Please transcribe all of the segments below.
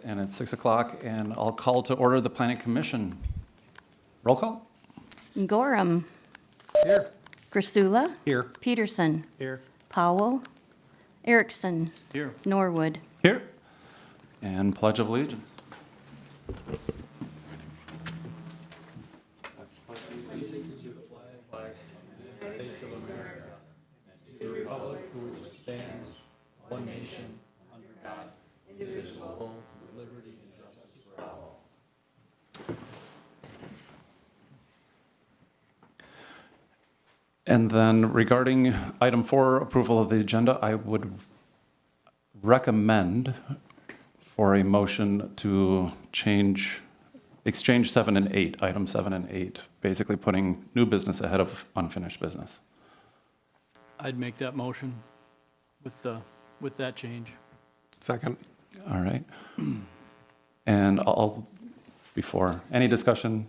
and it's 6 o'clock, and I'll call to order the Planning Commission. Roll call. Gorham. Here. Grasula. Here. Peterson. Here. Powell. Erickson. Here. Norwood. Here. And Pledge of Allegiance. One nation, under God, indivisible, with liberty and justice for all. And then regarding item 4, approval of the agenda, I would recommend for a motion to exchange 7 and 8, item 7 and 8, basically putting new business ahead of unfinished business. I'd make that motion with that change. Second. All right. And before any discussion,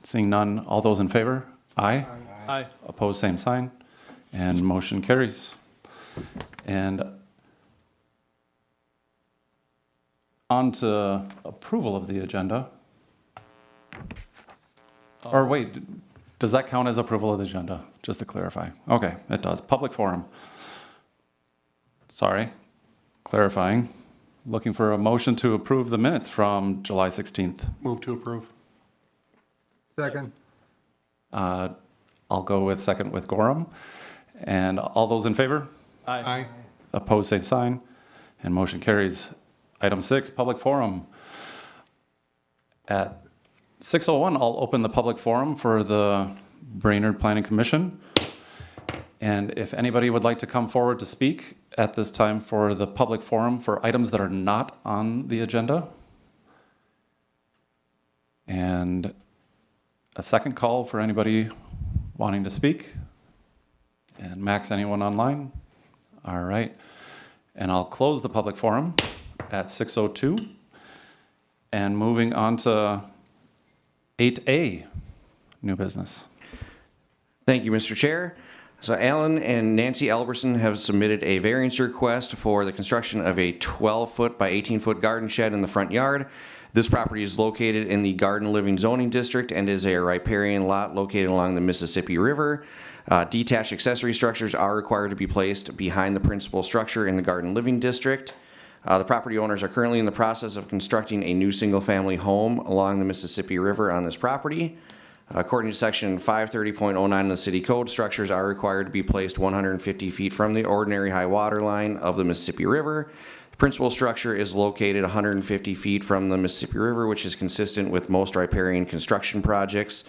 seeing none, all those in favor? Aye. Aye. Opposed, same sign. And motion carries. And on to approval of the agenda. Or wait, does that count as approval of the agenda? Just to clarify. Okay, it does. Public forum. Sorry, clarifying. Looking for a motion to approve the minutes from July 16th. Move to approve. Second. I'll go with second with Gorham. And all those in favor? Aye. Opposed, same sign. And motion carries. Item 6, public forum. At 6:01, I'll open the public forum for the Brainerd Planning Commission. And if anybody would like to come forward to speak at this time for the public forum for items that are not on the agenda. And a second call for anybody wanting to speak. And Max, anyone online? All right. And I'll close the public forum at 6:02. And moving on to 8A, new business. Thank you, Mr. Chair. So Alan and Nancy Alberson have submitted a variance request for the construction of a 12-foot by 18-foot garden shed in the front yard. This property is located in the Garden Living Zoning District and is a riparian lot located along the Mississippi River. Detached accessory structures are required to be placed behind the principal structure in the Garden Living District. The property owners are currently in the process of constructing a new single-family home along the Mississippi River on this property. According to section 530.09 of the city code, structures are required to be placed 150 feet from the ordinary high water line of the Mississippi River. The principal structure is located 150 feet from the Mississippi River, which is consistent with most riparian construction projects.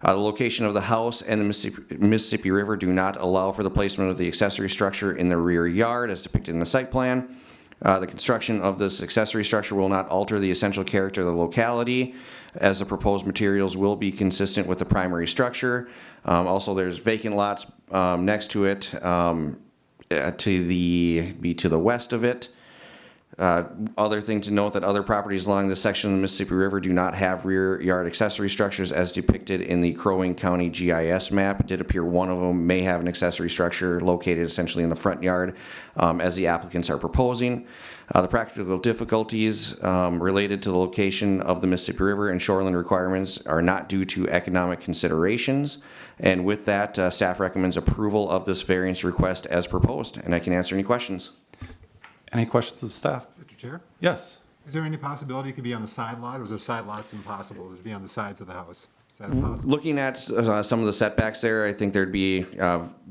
The location of the house and the Mississippi River do not allow for the placement of the accessory structure in the rear yard as depicted in the site plan. The construction of this accessory structure will not alter the essential character of the locality, as the proposed materials will be consistent with the primary structure. Also, there's vacant lots next to it, to the west of it. Other thing to note that other properties along this section of the Mississippi River do not have rear yard accessory structures as depicted in the Crow Wing County GIS map. It did appear one of them may have an accessory structure located essentially in the front yard, as the applicants are proposing. The practical difficulties related to the location of the Mississippi River and shoreline requirements are not due to economic considerations. And with that, staff recommends approval of this variance request as proposed, and I can answer any questions. Any questions of staff? Mr. Chair, Yes. is there any possibility it could be on the side lot, or is there side lots impossible to be on the sides of the house? Is that possible? Looking at some of the setbacks there, I think there'd be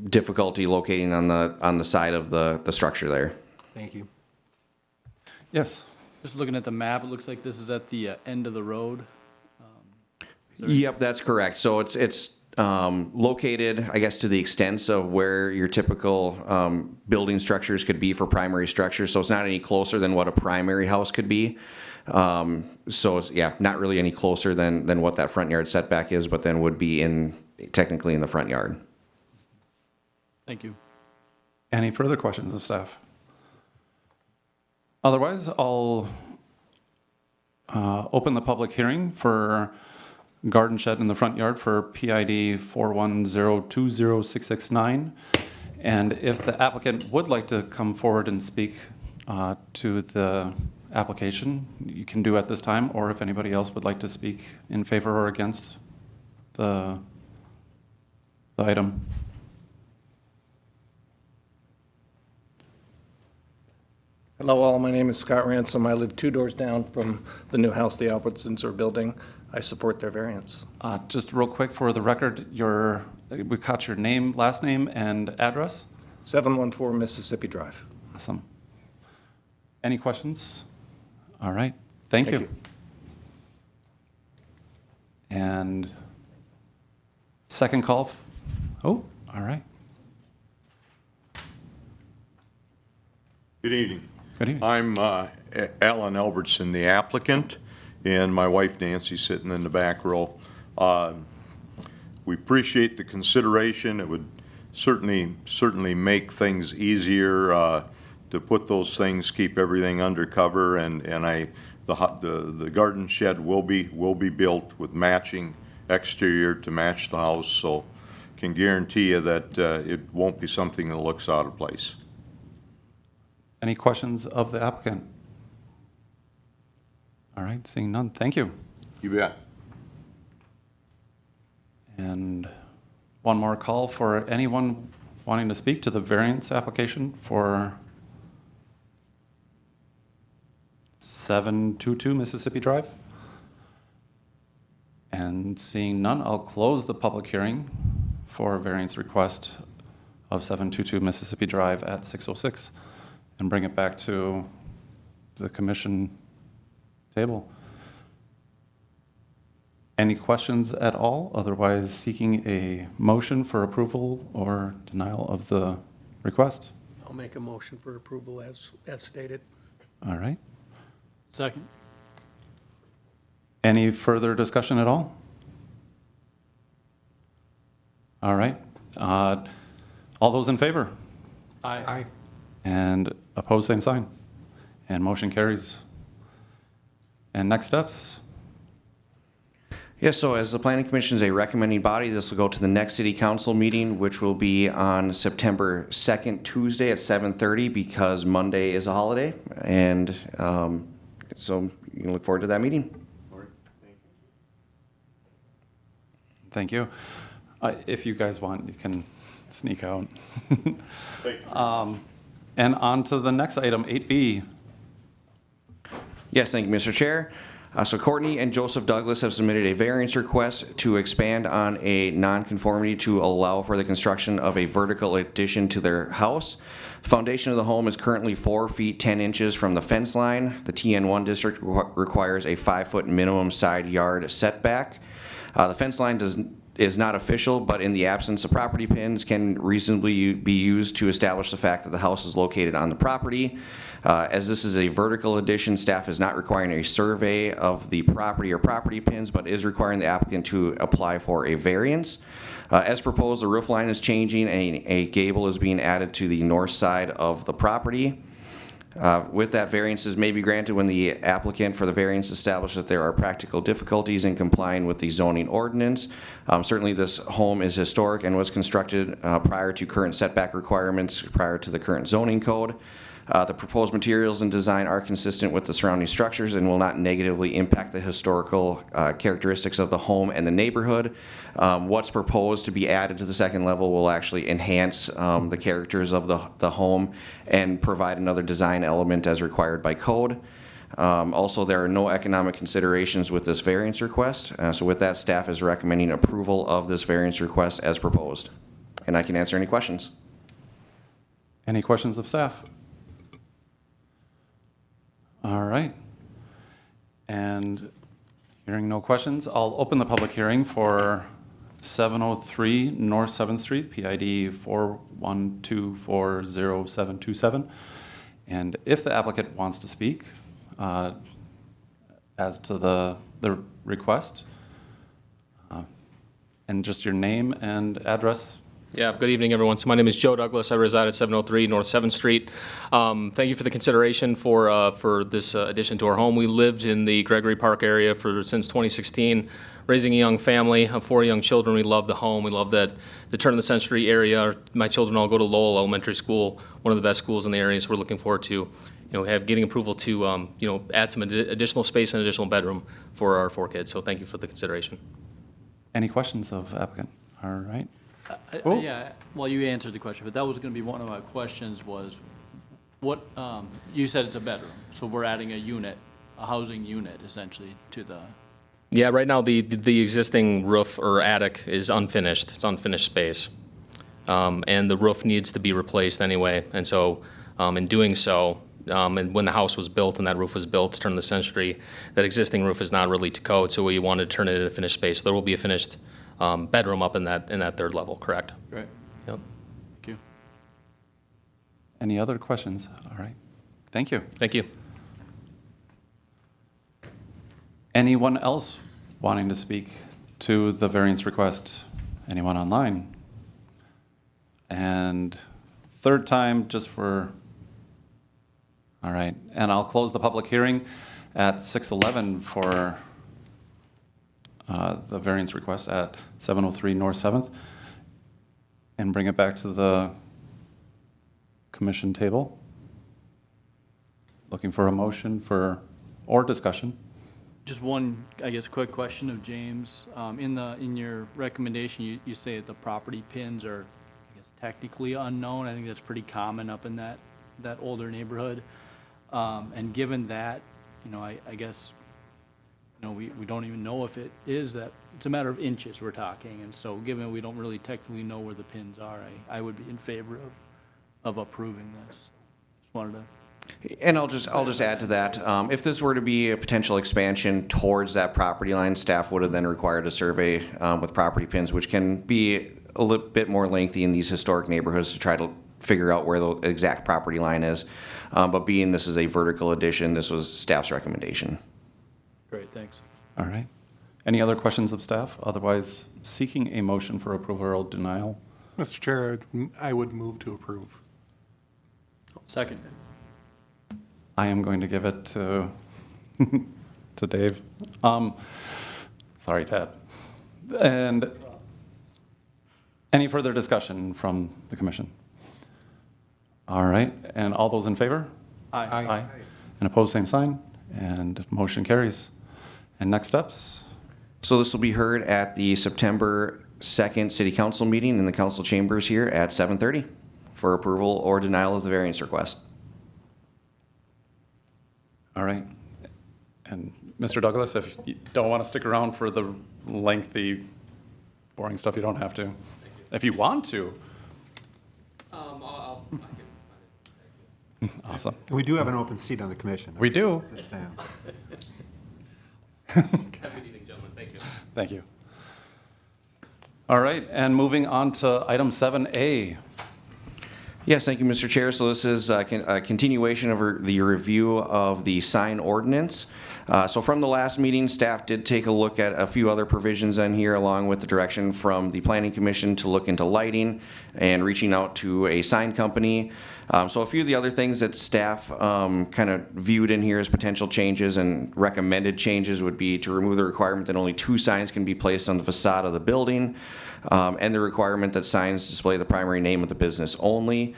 difficulty locating on the side of the structure there. Thank you. Yes. Just looking at the map, it looks like this is at the end of the road. Yep, that's correct. So it's located, I guess, to the extent of where your typical building structures could be for primary structures. So it's not any closer than what a primary house could be. So it's, yeah, not really any closer than what that front yard setback is, but then would be technically in the front yard. Thank you. Any further questions of staff? Otherwise, I'll open the public hearing for garden shed in the front yard for PID 410206669. And if the applicant would like to come forward and speak to the application, you can do at this time, or if anybody else would like to speak in favor or against the item. Hello all, my name is Scott Ransom. I live 2 doors down from the new house the Albertsons are building. I support their variance. Just real quick for the record, we caught your name, last name, and address. 714 Mississippi Drive. Awesome. Any questions? All right, thank Thank you. you. And second call. Oh, all right. Good evening. Good evening. I'm Alan Albertson, the applicant, and my wife Nancy sitting in the back row. We appreciate the consideration. It would certainly make things easier to put those things, keep everything under cover, and the garden shed will be built with matching exterior to match the house, so can guarantee you that it won't be something that looks out of place. Any questions of the applicant? All right, seeing none, thank you. You bet. And one more call for anyone wanting to speak to the variance application for 722 Mississippi Drive. And seeing none, I'll close the public hearing for a variance request of 722 Mississippi Drive at 6:06 and bring it back to the commission table. Any questions at all? Otherwise, seeking a motion for approval or denial of the request? I'll make a motion for approval as stated. All right. Second. Any further discussion at all? All right. All those in favor? Aye. And opposed, same sign. And motion carries. And next steps? Yes, so as the Planning Commission is a recommending body, this will go to the next City Council meeting, which will be on September 2nd, Tuesday at 7:30, because Monday is a holiday. And so you can look forward to that meeting. Thank you. If you guys want, you can sneak out. Thank you. And on to the next item, 8B. Yes, thank you, Mr. Chair. So Courtney and Joseph Douglas have submitted a variance request to expand on a nonconformity to allow for the construction of a vertical addition to their house. The foundation of the home is currently 4 feet 10 inches from the fence line. The TN1 district requires a 5-foot minimum side yard setback. The fence line is not official, but in the absence of property pins can reasonably be used to establish the fact that the house is located on the property. As this is a vertical addition, staff is not requiring a survey of the property or property pins, but is requiring the applicant to apply for a variance. As proposed, the roof line is changing and a gable is being added to the north side of the property. With that, variances may be granted when the applicant for the variance establishes that there are practical difficulties in complying with the zoning ordinance. Certainly this home is historic and was constructed prior to current setback requirements, prior to the current zoning code. The proposed materials and design are consistent with the surrounding structures and will not negatively impact the historical characteristics of the home and the neighborhood. What's proposed to be added to the second level will actually enhance the characters of the home and provide another design element as required by code. Also, there are no economic considerations with this variance request. So with that, staff is recommending approval of this variance request as proposed. And I can answer any questions. Any questions of staff? All right. And hearing no questions, I'll open the public hearing for 703 North 7th Street, PID 412407727. And if the applicant wants to speak as to the request, and just your name and address. Yeah, good evening, everyone. So my name is Joe Douglas. I reside at 703 North 7th Street. Thank you for the consideration for this addition to our home. We lived in the Gregory Park area since 2016, raising a young family of 4 young children. We love the home. We love that the turn of the century area. My children all go to Lowell Elementary School. one of the best schools in the area, so we're looking forward to, getting approval to, add some additional space and additional bedroom for our 4 kids. So thank you for the consideration. Any questions of applicant? All right. Yeah, well, you answered the question, but that was going to be one of my questions was, what, you said it's a bedroom, so we're adding a unit, a housing unit essentially to the, Yeah, right now the existing roof or attic is unfinished. It's unfinished space. And the roof needs to be replaced anyway. And so in doing so, and when the house was built and that roof was built, turn of the century, that existing roof is not really to code, so we wanted to turn it into finished space. So there will be a finished bedroom up in that 3rd level, correct? right? Yep. Thank you. Any other questions? All right. Thank you. Thank you. Anyone else wanting to speak to the variance request? Anyone online? And 3rd time, just for, all right. And I'll close the public hearing at 6:11 for the variance request at 703 North 7th and bring it back to the commission table. Looking for a motion or discussion. Just one, I guess, quick question of James. In your recommendation, you say that the property pins are, I guess, technically unknown. I think that's pretty common up in that older neighborhood. And given that, I guess, we don't even know if it is that, it's a matter of inches we're talking. And so given we don't really technically know where the pins are, I would be in favor of approving this. Just wanted to. And I'll just add to that. If this were to be a potential expansion towards that property line, staff would have then required a survey with property pins, which can be a little bit more lengthy in these historic neighborhoods to try to figure out where the exact property line is. But being this is a vertical addition, this was staff's recommendation. Great, thanks. All right. Any other questions of staff? Otherwise, seeking a motion for approval or denial. Mr. Chair, I would move to approve. Second. I am going to give it to to Dave. Sorry, Ted. And any further discussion from the commission? All right. And all those in favor? Aye. Aye. And opposed, same sign. And motion carries. And next steps? So this will be heard at the September 2nd City Council meeting in the council chambers here at 7:30 for approval or denial of the variance request. All right. And Mr. Douglas, if you don't want to stick around for the lengthy, boring stuff, you don't have to. If you want to. Awesome. We do have an open seat on the commission. We do. Just saying. Happy evening, gentlemen. Thank you. Thank you. All right, and moving on to item 7A. Yes, thank you, Mr. Chair. So this is a continuation of the review of the sign ordinance. So from the last meeting, staff did take a look at a few other provisions in here, along with the direction from the Planning Commission to look into lighting and reaching out to a sign company. So a few of the other things that staff kind of viewed in here as potential changes and recommended changes would be to remove the requirement that only 2 signs can be placed on the facade of the building, and the requirement that signs display the primary name of the business only.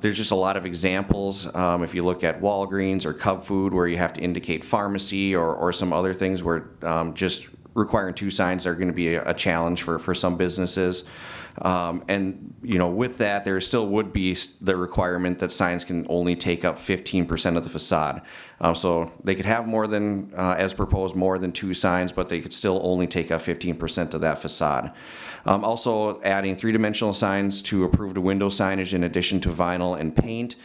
There's just a lot of examples. If you look at Walgreens or Cub Food, where you have to indicate pharmacy, or some other things where just requiring 2 signs are going to be a challenge for some businesses. And with that, there still would be the requirement that signs can only take up 15% of the facade. So they could have more than, as proposed, more than 2 signs, but they could still only take up 15% of that facade. Also adding 3-dimensional signs to approved window signage in addition to vinyl and paint.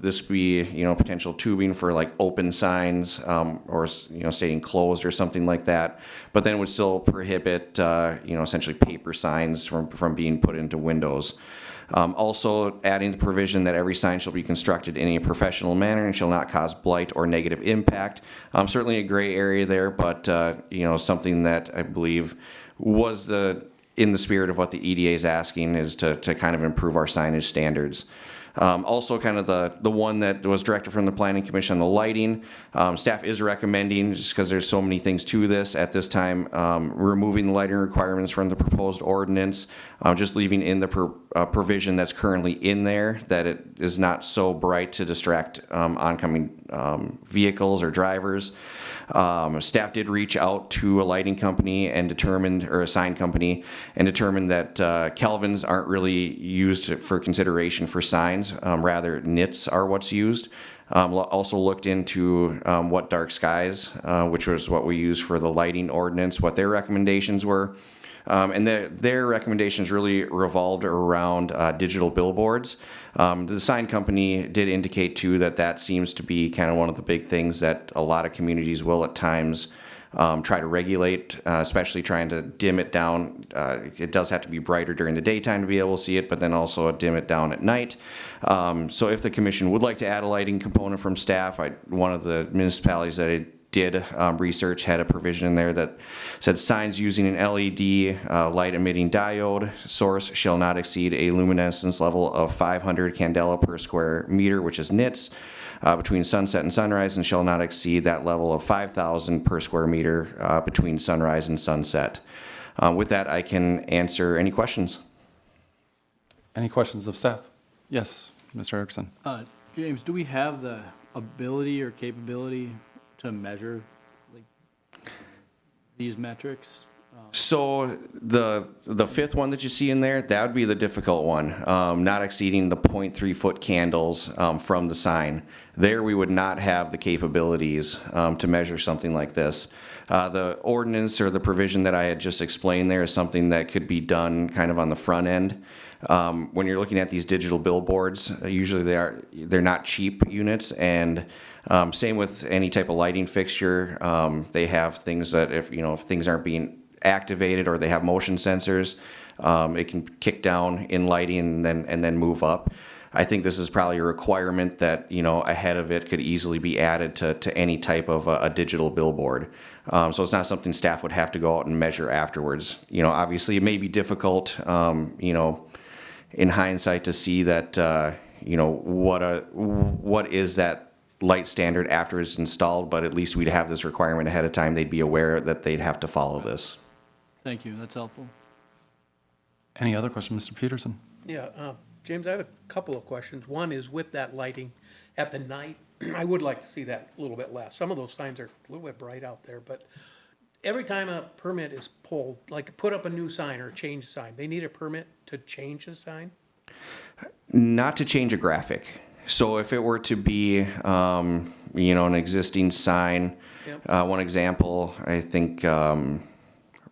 This would be, potential tubing for like open signs, or, stating closed or something like that. But then would still prohibit, essentially paper signs from being put into windows. Also adding the provision that every sign shall be constructed in a professional manner and shall not cause blight or negative impact. Certainly a gray area there, but, something that I believe was in the spirit of what the EDA is asking, is to kind of improve our signage standards. Also, kind of the one that was directed from the Planning Commission on the lighting, staff is recommending, just because there's so many things to this at this time, removing the lighting requirements from the proposed ordinance, just leaving in the provision that's currently in there, that it is not so bright to distract oncoming vehicles or drivers. Staff did reach out to a lighting company and determined, or a sign company, and determined that Kelvins aren't really used for consideration for signs. Rather, nits are what's used. Also looked into what dark skies, which was what we use for the lighting ordinance, what their recommendations were. And their recommendations really revolved around digital billboards. The sign company did indicate too that seems to be kind of one of the big things that a lot of communities will at times try to regulate, especially trying to dim it down. It does have to be brighter during the daytime to be able to see it, but then also dim it down at night. So if the commission would like to add a lighting component from staff, one of the municipalities that I did research had a provision in there that said signs using an LED light emitting diode source shall not exceed a luminescence level of 500 candela per square meter, which is nits, between sunset and sunrise, and shall not exceed that level of 5,000 per square meter between sunrise and sunset. With that, I can answer any questions. Any questions of staff? Yes, Mr. Erickson. James, do we have the ability or capability to measure these metrics? So the fifth one that you see in there, that would be the difficult one, not exceeding the 0.3 foot candles from the sign. There we would not have the capabilities to measure something like this. The ordinance or the provision that I had just explained there is something that could be done kind of on the front end. When you're looking at these digital billboards, usually they're not cheap units, and same with any type of lighting fixture. They have things that if things aren't being activated or they have motion sensors, it can kick down in lighting and then move up. I think this is probably a requirement that ahead of it could easily be added to any type of a digital billboard. So it's not something staff would have to go out and measure afterwards. Obviously it may be difficult, in hindsight to see that, what is that light standard after it's installed, but at least we'd have this requirement ahead of time. They'd be aware that they'd have to follow this. Thank you, that's helpful. Any other questions, Mr. Peterson? Yeah, James, I have a couple of questions. One is with that lighting at the night, I would like to see that a little bit less. Some of those signs are a little bit bright out there, but every time a permit is pulled, like put up a new sign or change a sign, they need a permit to change the sign? Not to change a graphic. So if it were to be, an existing sign, Yep. one example, I think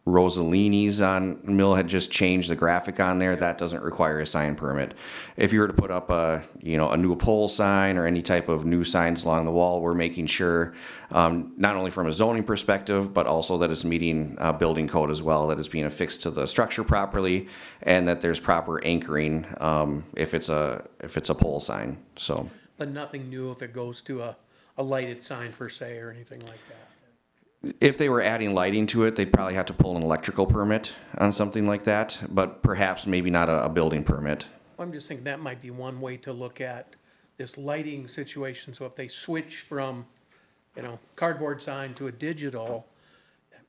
Rosalini's on Mill had just changed the graphic on there. That doesn't require a sign permit. If you were to put up a new pole sign or any type of new signs along the wall, we're making sure, not only from a zoning perspective, but also that it's meeting building code as well, that it's being affixed to the structure properly, and that there's proper anchoring if it's a pole sign. So. But nothing new if it goes to a lighted sign per se or anything like that? If they were adding lighting to it, they'd probably have to pull an electrical permit on something like that, but perhaps maybe not a building permit. I'm just thinking that might be one way to look at this lighting situation. So if they switch from, cardboard sign to a digital,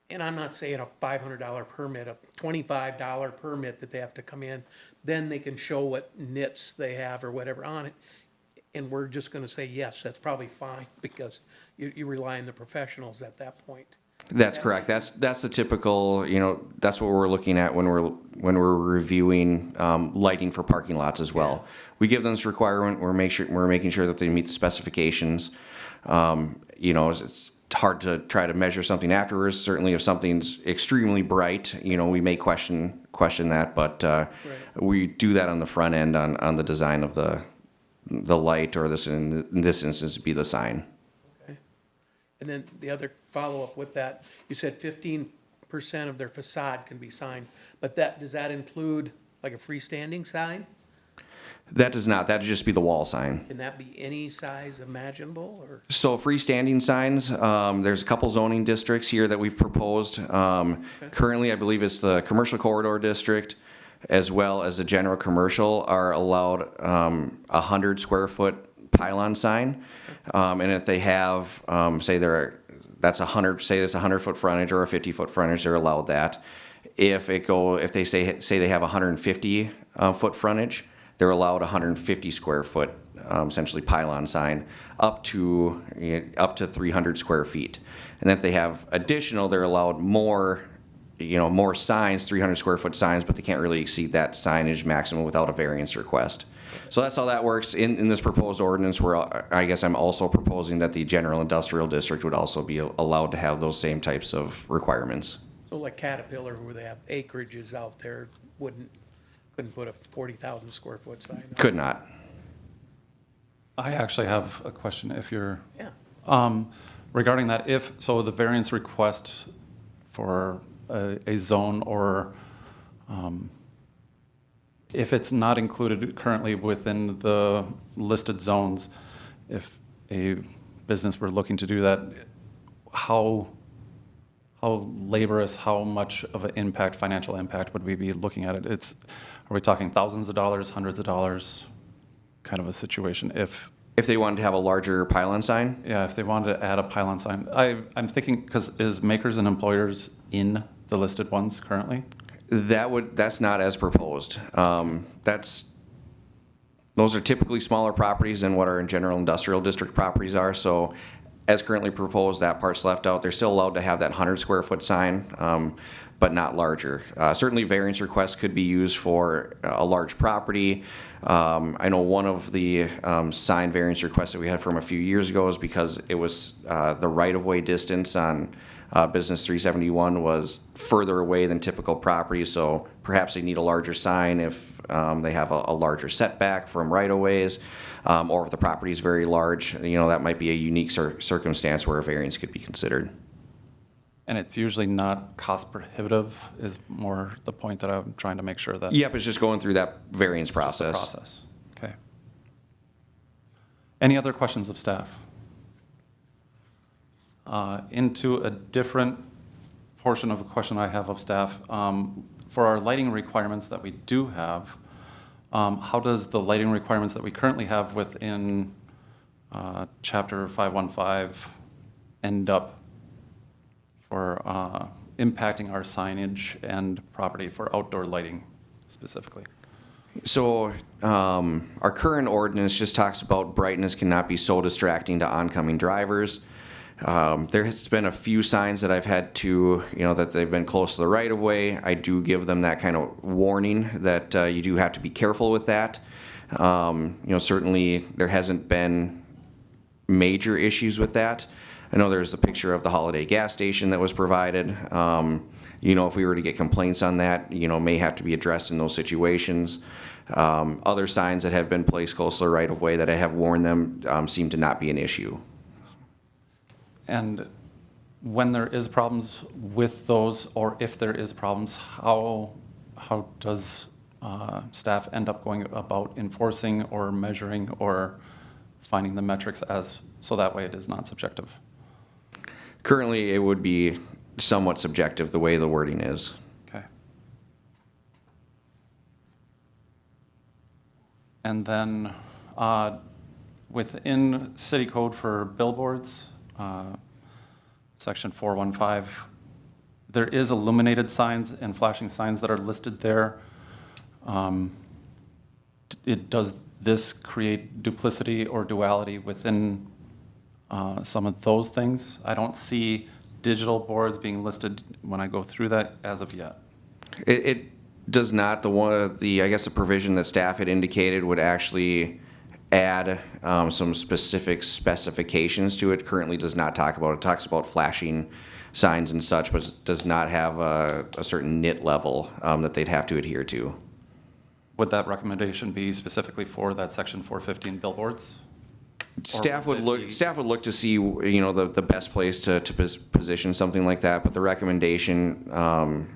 and I'm not saying a $500 permit, a $25 permit that they have to come in, then they can show what nits they have or whatever on it. And we're just gonna say, yes, that's probably fine, because you rely on the professionals at that point. That's correct. That's the typical, that's what we're looking at when we're reviewing lighting for parking lots as well. Yeah. We give them this requirement. We're making sure that they meet the specifications. It's hard to try to measure something afterwards. Certainly, if something's extremely bright, we may question that, but we do that on the front end on the design of the light, or in this instance be the sign. Okay. And then the other follow-up with that, you said 15% of their facade can be signed, but does that include like a freestanding sign? That does not. That would just be the wall sign. Can that be any size imaginable, or? So freestanding signs, there's a couple zoning districts here that we've proposed. Currently, I believe it's the Commercial Corridor District, as well as the general commercial are allowed 100 square foot pylon sign. And if they have, say that's 100, say it's 100-foot frontage or a 50-foot frontage, they're allowed that. If they say they have 150 foot frontage, they're allowed 150 square foot, essentially pylon sign, up to 300 square feet. And then if they have additional, they're allowed more signs, 300 square foot signs, but they can't really exceed that signage maximum without a variance request. So that's how that works in this proposed ordinance, where I guess I'm also proposing that the general industrial district would also be allowed to have those same types of requirements. So like Caterpillar, where they have acreages out there, couldn't put a 40,000 square foot sign up? Could not. I actually have a question if you're, Yeah. regarding that, so the variance request for a zone or if it's not included currently within the listed zones, if a business were looking to do that, how laborious, how much of an impact, financial impact would we be looking at it? Are we talking thousands of dollars, hundreds of dollars, kind of a situation? If they wanted to have a larger pylon sign? Yeah, if they wanted to add a pylon sign. I'm thinking, because is Makers and Employers in the listed ones currently? That's not as proposed. Those are typically smaller properties than what our general industrial district properties are. So as currently proposed, that part's left out. They're still allowed to have that 100 square foot sign, but not larger. Certainly variance requests could be used for a large property. I know one of the sign variance requests that we had from a few years ago is because it was the right-of-way distance on Business 371 was further away than typical property, so perhaps they need a larger sign if they have a larger setback from right-of-ways, or if the property is very large, that might be a unique circumstance where a variance could be considered. And it's usually not cost prohibitive is more the point that I'm trying to make sure that. Yep, it's just going through that variance It's just the process. process. Okay. Any other questions of staff? Into a different portion of a question I have of staff. For our lighting requirements that we do have, how does the lighting requirements that we currently have within Chapter 515 end up for impacting our signage and property for outdoor lighting specifically? So our current ordinance just talks about brightness cannot be so distracting to oncoming drivers. There has been a few signs that I've had to, that they've been close to the right of way. I do give them that kind of warning that you do have to be careful with that. Certainly there hasn't been major issues with that. I know there's a picture of the Holiday gas station that was provided. If we were to get complaints on that, may have to be addressed in those situations. Other signs that have been placed close to the right of way that I have warned them seem to not be an issue. And when there is problems with those, or if there is problems, how does staff end up going about enforcing or measuring or finding the metrics so that way it is not subjective? Currently, it would be somewhat subjective the way the wording is. Okay. And then within city code for billboards, section 415, there is illuminated signs and flashing signs that are listed there. Does this create duplicity or duality within some of those things? I don't see digital boards being listed when I go through that as of yet. It does not. The provision that staff had indicated would actually add some specific specifications to it. Currently does not talk about it. It talks about flashing signs and such, but does not have a certain nit level that they'd have to adhere to. Would that recommendation be specifically for that section 415 billboards? Staff would look to see, the best place to position something like that, but the recommendation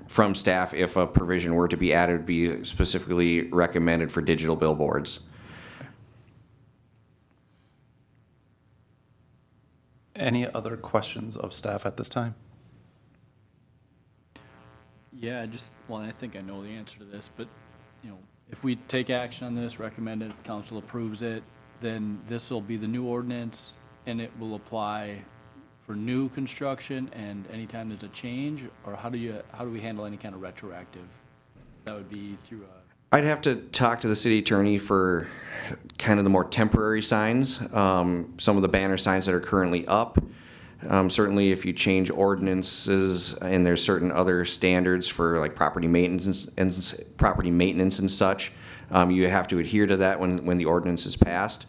from staff, if a provision were to be added, would be specifically recommended for digital billboards. Any other questions of staff at this time? Yeah, I think I know the answer to this, but you know, if we take action on this, recommend it, council approves it, then this will be the new ordinance, and it will apply for new construction and anytime there's a change, or how do we handle any kind of retroactive? That would be through I'd have to talk to the city attorney for kind of the more temporary signs, some of the banner signs that are currently up. Certainly, if you change ordinances and there's certain other standards for like property maintenance and such, you have to adhere to that when the ordinance is passed.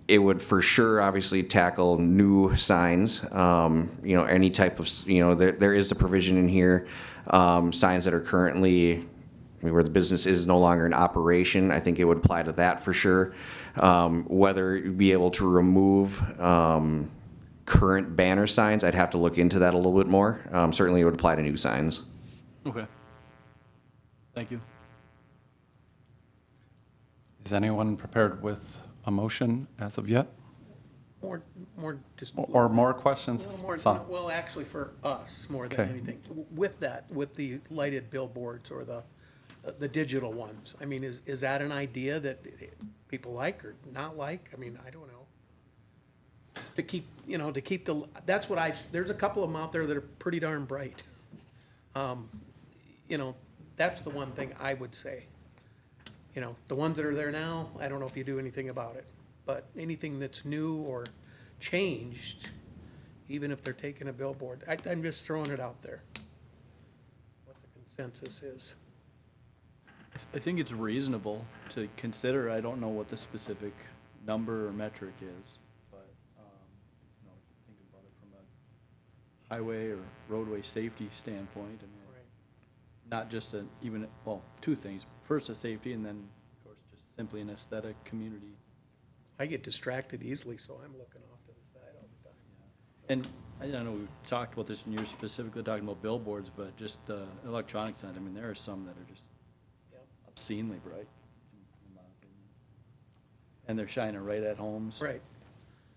It would for sure obviously tackle new signs, any type of, there is a provision in here, signs that are currently where the business is no longer in operation. I think it would apply to that for sure. Whether you'd be able to remove current banner signs, I'd have to look into that a little bit more. Certainly it would apply to new signs. Okay. Thank you. Is anyone prepared with a motion as of yet? More, just. Or more questions? A little more, Son? well, actually for us, more than Okay. anything. With that, with the lighted billboards or the digital ones, I mean, is that an idea that people like or not like? I mean, I don't know. To keep, that's what there's a couple of them out there that are pretty darn bright. That's the one thing I would say. The ones that are there now, I don't know if you do anything about it. But anything that's new or changed, even if they're taking a billboard, I'm just throwing it out there. What the consensus is. I think it's reasonable to consider. I don't know what the specific number or metric is, but, think about it from a highway or roadway safety standpoint. I mean, Right. not just two things. First, a safety, and then, of course, just simply an aesthetic community. I get distracted easily, so I'm looking off to the side all the time. And I don't know, we've talked about this, and you're specifically talking about billboards, but just the electronic signs, I mean, there are some that are just Yep. obscenely bright, in my opinion. And they're shining right at homes. Right.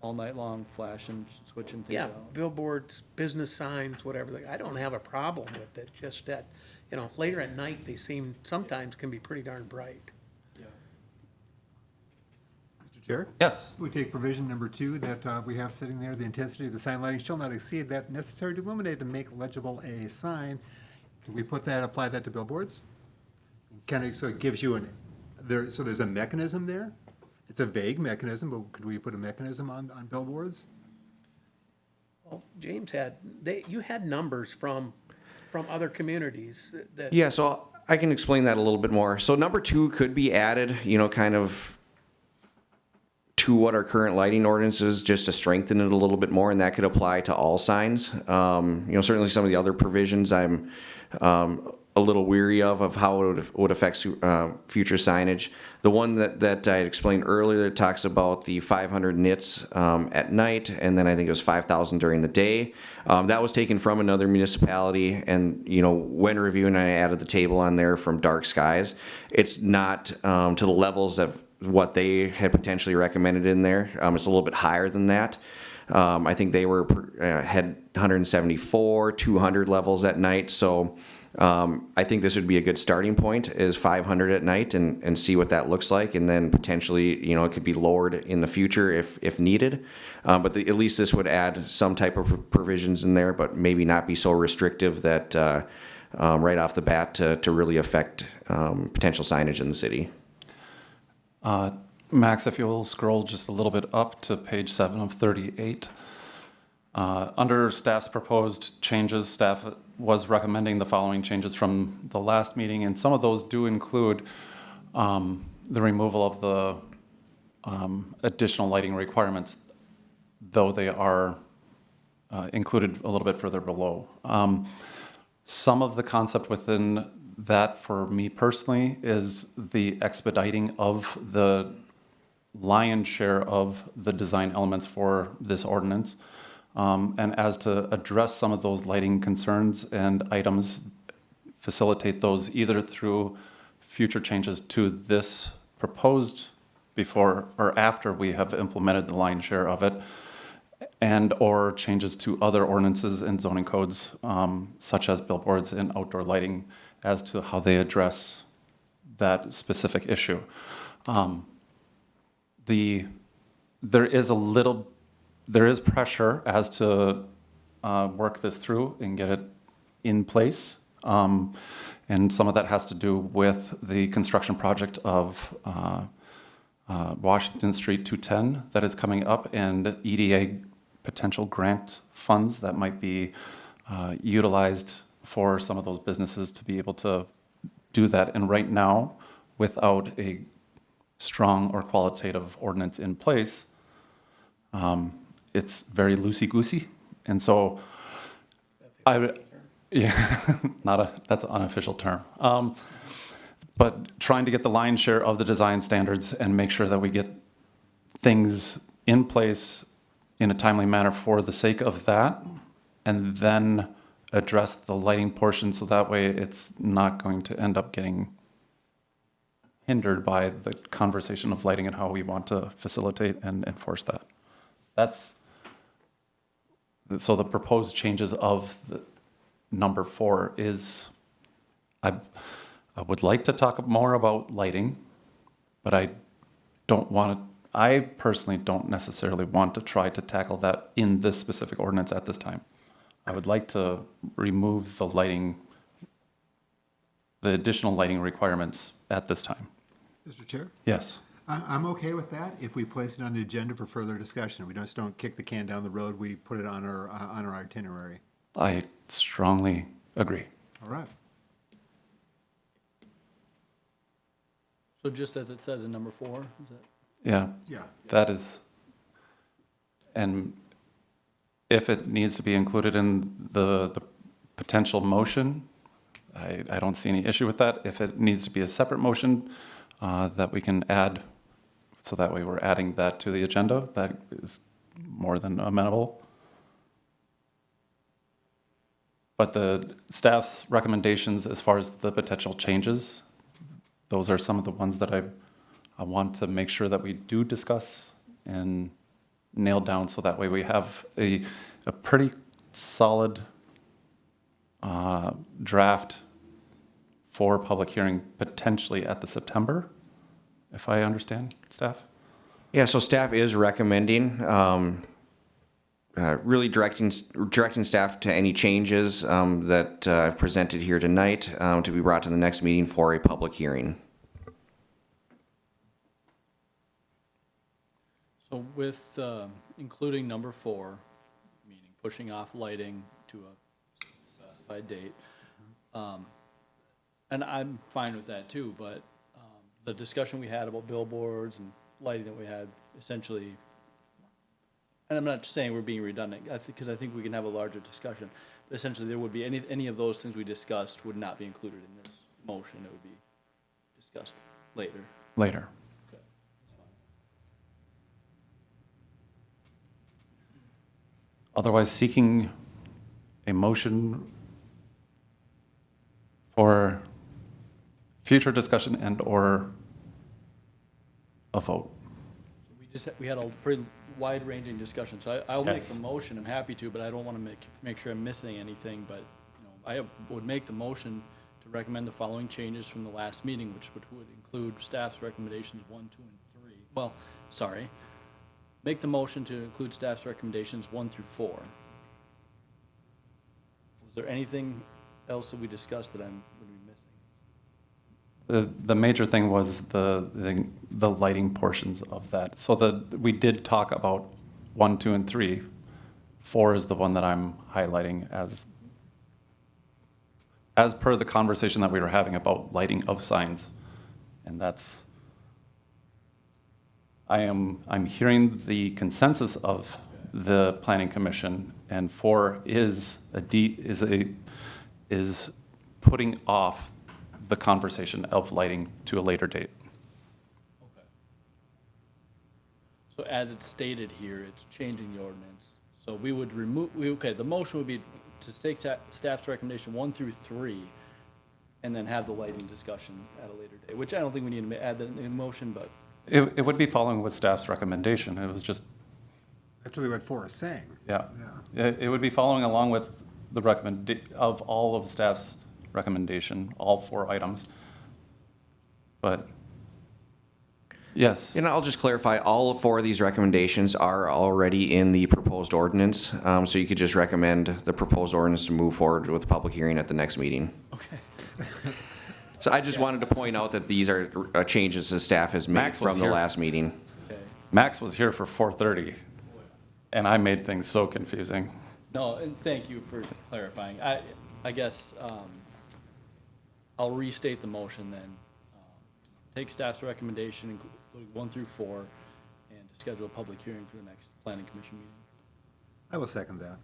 All night long, flashing, switching things Yeah, out. billboards, business signs, whatever. I don't have a problem with it, just that, later at night, they sometimes can be pretty darn bright. Mr. Chair? Yes. We take provision number 2 that we have sitting there, the intensity of the sign lighting shall not exceed that necessary to illuminate and make legible a sign. Can we apply that to billboards? So it gives you so there's a mechanism there? It's a vague mechanism, but could we put a mechanism on billboards? Well, James you had numbers from other communities that. Yeah, so I can explain that a little bit more. So number 2 could be added, kind of to what our current lighting ordinance is, just to strengthen it a little bit more, and that could apply to all signs. Certainly some of the other provisions I'm a little weary of how it would affect future signage. The one that I explained earlier that talks about the 500 nits at night, and then I think it was 5,000 during the day. That was taken from another municipality, and when reviewing, I added the table on there from Dark Skies. It's not to the levels of what they had potentially recommended in there. It's a little bit higher than that. I think they had 174, 200 levels at night. So I think this would be a good starting point, is 500 at night, and see what that looks like. And then potentially, it could be lowered in the future if needed. But at least this would add some type of provisions in there, but maybe not be so restrictive that right off the bat to really affect potential signage in the city. Max, if you'll scroll just a little bit up to page 7 of 38. Under staff's proposed changes, staff was recommending the following changes from the last meeting, and some of those do include the removal of the additional lighting requirements, though they are included a little bit further below. Some of the concept within that, for me personally, is the expediting of the lion's share of the design elements for this ordinance. And as to address some of those lighting concerns and items, facilitate those either through future changes to this proposed before or after we have implemented the lion's share of it, and or changes to other ordinances and zoning codes, such as billboards and outdoor lighting, as to how they address that specific issue. There is pressure as to work this through and get it in place. And some of that has to do with the construction project of Washington Street 210 that is coming up, and EDA potential grant funds that might be utilized for some of those businesses to be able to do that. And right now, without a strong or qualitative ordinance in place, it's very loosey-goosey. And so yeah, that's an unofficial term. But trying to get the lion's share of the design standards and make sure that we get things in place in a timely manner for the sake of that, and then address the lighting portion so that way it's not going to end up getting hindered by the conversation of lighting and how we want to facilitate and enforce that. So the proposed changes of the number 4 is, I would like to talk more about lighting, but I personally don't necessarily want to try to tackle that in this specific ordinance at this time. I would like to remove the additional lighting requirements at this time. Mr. Chair? Yes. I'm okay with that if we place it on the agenda for further discussion. We just don't kick the can down the road. We put it on our itinerary. I strongly agree. All right. So just as it says in number 4, is that? Yeah. Yeah. That is, and if it needs to be included in the potential motion, I don't see any issue with that. If it needs to be a separate motion that we can add, so that way we're adding that to the agenda, that is more than amenable. But the staff's recommendations as far as the potential changes, those are some of the ones that I want to make sure that we do discuss and nail down, so that way we have a pretty solid draft for public hearing potentially at the September, if I understand staff. Yeah, so staff is recommending, really directing staff to any changes that I've presented here tonight to be brought to the next meeting for a public hearing. So with including number 4, meaning pushing off lighting to a specified date, and I'm fine with that too, but the discussion we had about billboards and lighting that we had essentially, and I'm not saying we're being redundant, because I think we can have a larger discussion, but essentially there would be any of those things we discussed would not be included in this motion. It would be discussed later. Later. Okay, that's fine. Otherwise, seeking a motion for future discussion and or a vote. We had a pretty wide-ranging discussion, so I'll make Yes. the motion. I'm happy to, but I don't want to make sure I'm missing anything. But I would make the motion to recommend the following changes from the last meeting, which would include staff's recommendations 1, 2, and 3. Well, sorry. Make the motion to include staff's recommendations 1 through 4. Was there anything else that we discussed that I'm going to be missing? The major thing was the lighting portions of that. So we did talk about 1, 2, and 3. 4 is the one that I'm highlighting as per the conversation that we were having about lighting of signs. And I'm hearing the consensus of the Planning Commission, and 4 is putting off the conversation of lighting to a later date. Okay. So as it's stated here, it's changing the ordinance. So we would remove, the motion would be to take staff's recommendation 1 through 3, and then have the lighting discussion at a later date, which I don't think we need to add that in the motion, but. It would be following with staff's recommendation. It was just, That's really what 4 is saying. yeah. It would be following along with the of all of staff's recommendation, all 4 items. but yes. And I'll just clarify, all 4 of these recommendations are already in the proposed ordinance. So you could just recommend the proposed ordinance to move forward with the public hearing at the next meeting. Okay. So I just wanted to point out that these are changes the staff has made Max was from the here. last meeting. Okay. Max was here for 4:30, and I made things so confusing. No, and thank you for clarifying. I guess I'll restate the motion then. Take staff's recommendation, including 1 through 4, and to schedule a public hearing for the next planning commission meeting. I will second that.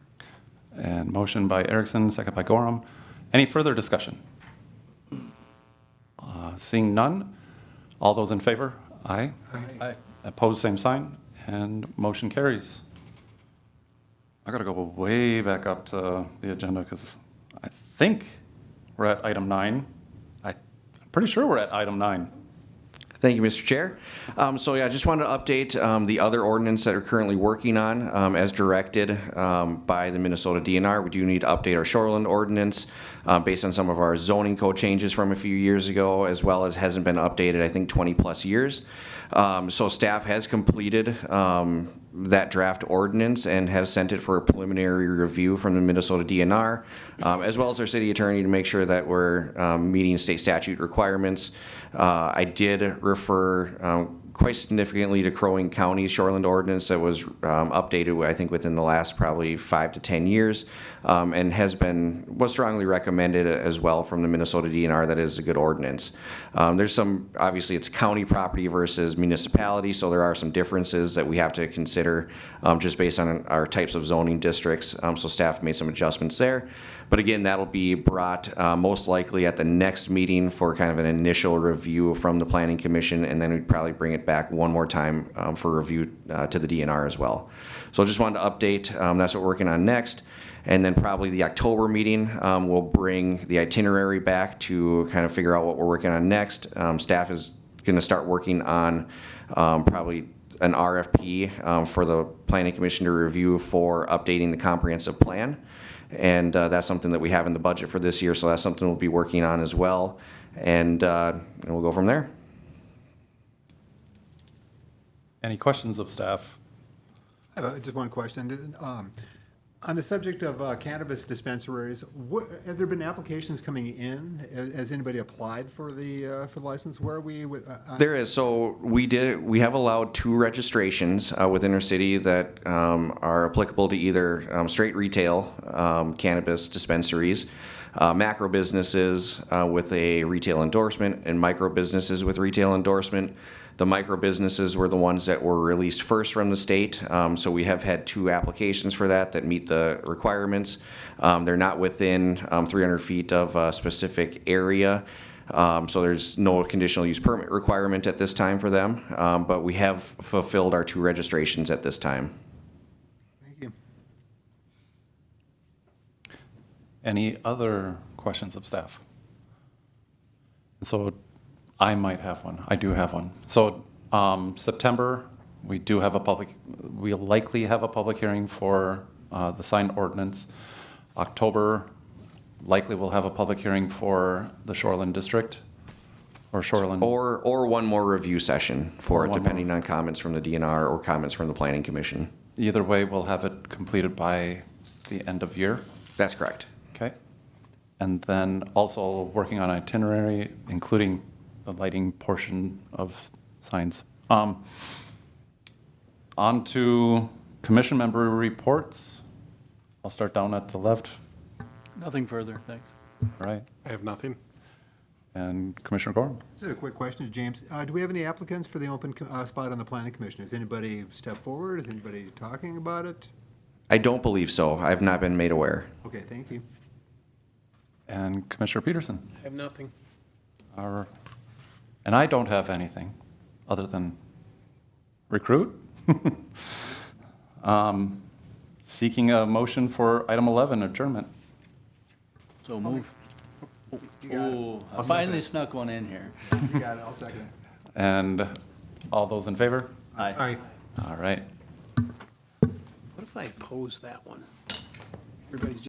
And motion by Erickson, second by Gorham. Any further discussion? Seeing none, all those in favor? Aye. Aye. Opposed, same sign, and motion carries. I gotta go way back up to the agenda because I think we're at item 9. I'm pretty sure we're at item 9. Thank you, Mr. Chair. So yeah, I just wanted to update the other ordinance that we're currently working on as directed by the Minnesota DNR. We do need to update our shoreline ordinance based on some of our zoning code changes from a few years ago, as well as hasn't been updated, I think, 20 plus years. So staff has completed that draft ordinance and has sent it for a preliminary review from the Minnesota DNR, as well as our city attorney to make sure that we're meeting state statute requirements. I did refer quite significantly to Crow Wing County's shoreland ordinance that was updated, I think, within the last probably 5 to 10 years, and was strongly recommended as well from the Minnesota DNR. That is a good ordinance. There's some, obviously it's county property versus municipality, so there are some differences that we have to consider just based on our types of zoning districts. So staff made some adjustments there. But again, that'll be brought most likely at the next meeting for kind of an initial review from the Planning Commission, and then we'd probably bring it back one more time for review to the DNR as well. So I just wanted to update, that's what we're working on next. And then probably the October meeting, we'll bring the itinerary back to kind of figure out what we're working on next. Staff is going to start working on probably an RFP for the Planning Commission to review for updating the comprehensive plan. And that's something that we have in the budget for this year, so that's something we'll be working on as well. And we'll go from there. Any questions of staff? I have just one question. On the subject of cannabis dispensaries, have there been applications coming in? Has anybody applied for the license? Where are we with? There is. So we have allowed 2 registrations within our city that are applicable to either straight retail cannabis dispensaries, macro businesses with a retail endorsement, and micro businesses with retail endorsement. The micro businesses were the ones that were released first from the state, so we have had 2 applications for that meet the requirements. They're not within 300 feet of a specific area, so there's no conditional use permit requirement at this time for them, but we have fulfilled our 2 registrations at this time. Thank you. Any other questions of staff? So I might have one. I do have one. So September, we'll likely have a public hearing for the signed ordinance. October, likely we'll have a public hearing for the Shoreland District or Shoreland. Or one more review session for it, Or one depending on comments from the DNR or comments from the Planning Commission. Either way, we'll have it completed by the end of year. That's correct. Okay. And then also working on itinerary, including the lighting portion of signs. On to commission member reports. I'll start down at the left. Nothing further, thanks. All right. I have nothing. And Commissioner Gorham. This is a quick question to James. Do we have any applicants for the open spot on the Planning Commission? Has anybody stepped forward? Is anybody talking about it? I don't believe so. I've not been made aware. Okay, thank you. And Commissioner Peterson. I have nothing. And I don't have anything other than recruit. Seeking a motion for item 11, adjournment. So move. You got it. Ooh, I finally snuck one in here. You got it. I'll second it. And all those in favor? Aye. All right. What if I oppose that one? Everybody's